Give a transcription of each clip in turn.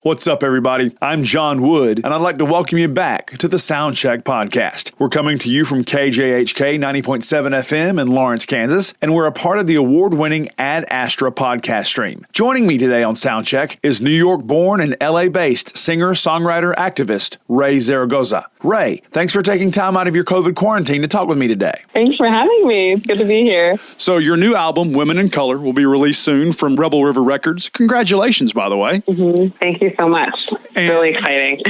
What's up, everybody? I'm John Wood, and I'd like to welcome you back to the Soundcheck Podcast. We're coming to you from KJHK 90.7 FM in Lawrence, Kansas, and we're a part of the award-winning Ad Astra podcast stream. Joining me today on Soundcheck is New York-born and LA-based singer, songwriter, activist, Raye Zaragoza. Raye, thanks for taking time out of your COVID quarantine to talk with me today. Thanks for having me. It's good to be here. So your new album, Women in Color, will be released soon from Rebel River Records. Congratulations, by the way. Mm-hmm. Thank you so much. It's really exciting.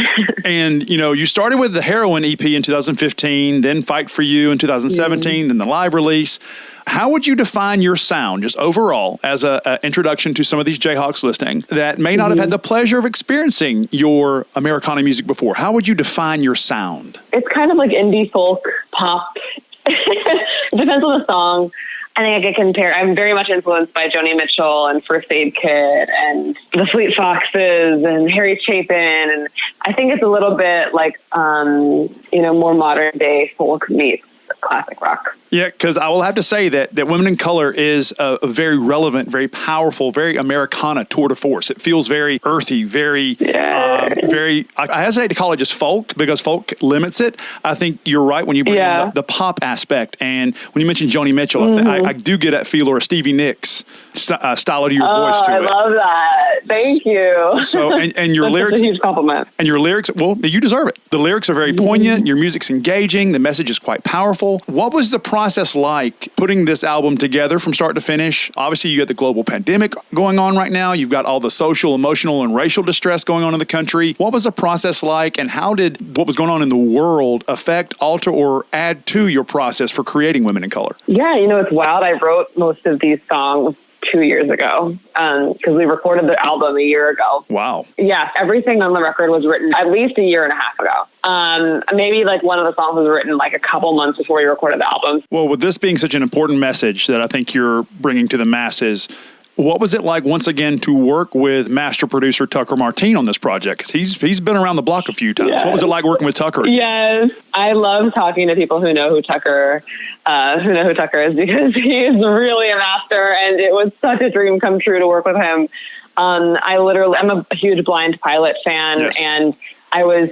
And, you started with the Heroin EP in 2015, then Fight For You in 2017, then the live release. How would you define your sound, just overall, as an introduction to some of these Jayhawks listening that may not have had the pleasure of experiencing your Americana music before? How would you define your sound? It's kind of like indie folk pop. It depends on the song. I think I could compare. I'm very much influenced by Joni Mitchell and First Aid Kit and the Fleet Foxes and Harry Chapin. And I think it's a little bit like, more modern day folk meets classic rock. Yeah, because I will have to say that Women in Color is a very relevant, very powerful, very Americana tour de force. It feels very earthy, very, I hesitate to call it just folk because folk limits it. I think you're right when you bring in the pop aspect. And when you mentioned Joni Mitchell, I do get that feel, or a Stevie Nicks style to your voice to it. I love that. Thank you. So, and your lyrics, a huge compliment. And your lyrics, well, you deserve it. The lyrics are very poignant. Your music's engaging. The message is quite powerful. What was the process like putting this album together from start to finish? Obviously, you got the global pandemic going on right now. You've got all the social, emotional, and racial distress going on in the country. What was the process like, and how did what was going on in the world affect, alter, or add to your process for creating Women in Color? Yeah, it's wild. I wrote most of these songs 2 years ago because we recorded the album a year ago. Wow. Yeah, everything on the record was written at least a year and a half ago. Maybe like one of the songs was written like a couple months before we recorded the album. Well, with this being such an important message that I think you're bringing to the masses, what was it like once again to work with master producer Tucker Martine on this project? 'Cause he's been around the block a few times. Yes. What was it like working with Tucker? Yes, I love talking to people who know who Tucker is because he is really a master, and it was such a dream come true to work with him. I'm a huge Blind Pilot fan, yes. And I was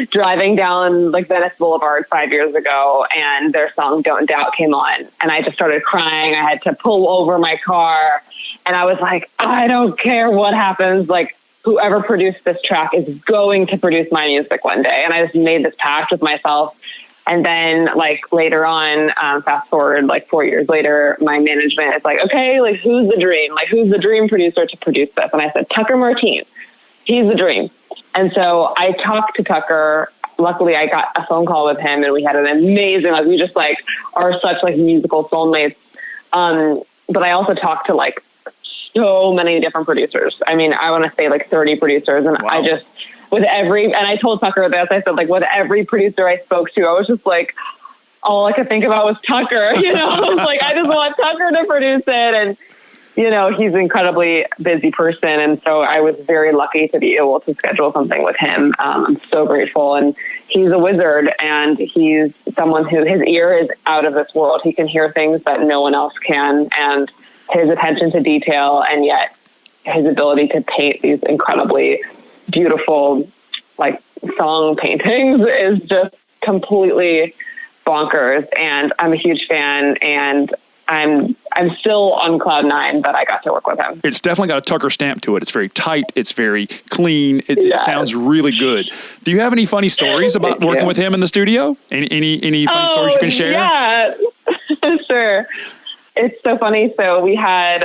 driving down like Venice Boulevard 5 years ago, and their song "Don't Doubt" came on, and I just started crying. I had to pull over my car, and I was like, I don't care what happens. Like, whoever produced this track is going to produce my music one day. And I just made this pact with myself. And then like later on, fast forward like 4 years later, my management is like, okay, like who's the dream? Like who's the dream producer to produce this? And I said, Tucker Martine. He's the dream. And so I talked to Tucker. Luckily, I got a phone call with him, and we had an amazing, like we just like are such like musical soulmates. But I also talked to like so many different producers. I mean, I want to say like 30 producers. And wow. I told Tucker this, I said like with every producer I spoke to, I was just like, all I could think about was Tucker, I was like, I just want Tucker to produce it. And, he's an incredibly busy person. And so I was very lucky to be able to schedule something with him. I'm so grateful. And he's a wizard, and he's someone who his ear is out of this world. He can hear things that no one else can. And his attention to detail, and yet his ability to paint these incredibly beautiful, like song paintings is just completely bonkers. And I'm a huge fan, and I'm still on cloud nine that I got to work with him. It's definitely got a Tucker stamp to it. It's very tight. It's very clean. It sounds really good. Do you have any funny stories about working with him in the studio? Any funny stories you can share? Yeah, sure. It's so funny. So we had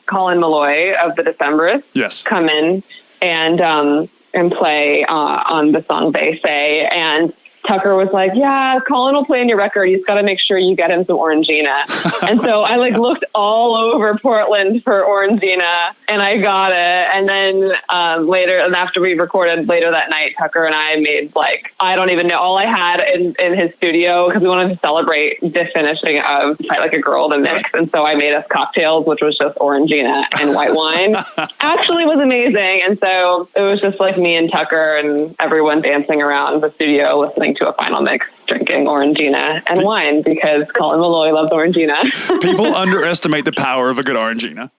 Colin Malloy of the Decemberists come in and play on the song They Say. And Tucker was like, yeah, Colin will play on your record. You just got to make sure you get him some Orangina. And so I like looked all over Portland for Orangina, and I got it. And then later, and after we recorded later that night, Tucker and I made like, I don't even know, all I had in his studio, because we wanted to celebrate the finishing of Fight Like a Girl, the mix. And so I made us cocktails, which was just Orangina and white wine. Actually was amazing. And so it was just like me and Tucker and everyone dancing around the studio listening to a final mix, drinking Orangina and wine, because Colin Malloy loves Orangina. People underestimate the power of a good Orangina.